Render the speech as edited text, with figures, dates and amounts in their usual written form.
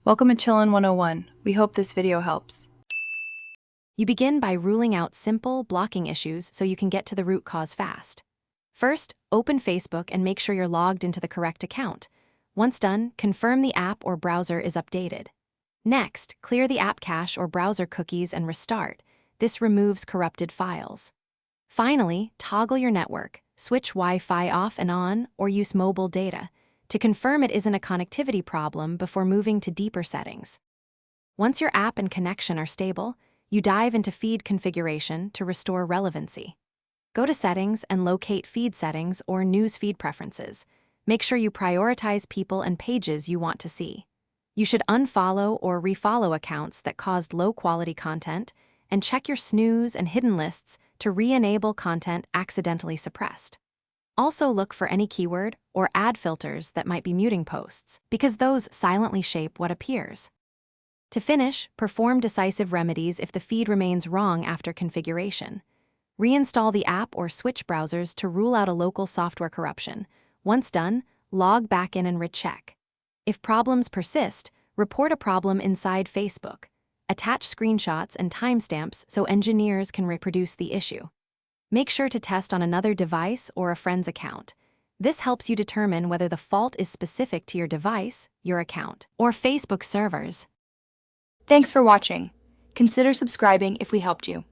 Welcome to Chillin' 101. We hope this video helps. You begin by ruling out simple, blocking issues so you can get to the root cause fast. First, open Facebook and make sure you're logged into the correct account. Once done, confirm the app or browser is updated. Next, clear the app cache or browser cookies and restart. This removes corrupted files. Finally, toggle your network, switch Wi-Fi off and on, or use mobile data to confirm it isn't a connectivity problem before moving to deeper settings. Once your app and connection are stable, you dive into feed configuration to restore relevancy. Go to Settings and locate Feed Settings or News Feed Preferences. Make sure you prioritize people and pages you want to see. You should unfollow or refollow accounts that caused low-quality content, and check your snooze and hidden lists to re-enable content accidentally suppressed. Also look for any keyword or ad filters that might be muting posts, because those silently shape what appears. To finish, perform decisive remedies if the feed remains wrong after configuration. Reinstall the app or switch browsers to rule out a local software corruption. Once done, log back in and recheck. If problems persist, report a problem inside Facebook. Attach screenshots and timestamps so engineers can reproduce the issue. Make sure to test on another device or a friend's account. This helps you determine whether the fault is specific to your device, your account, or Facebook servers. Thanks for watching. Consider subscribing if we helped you.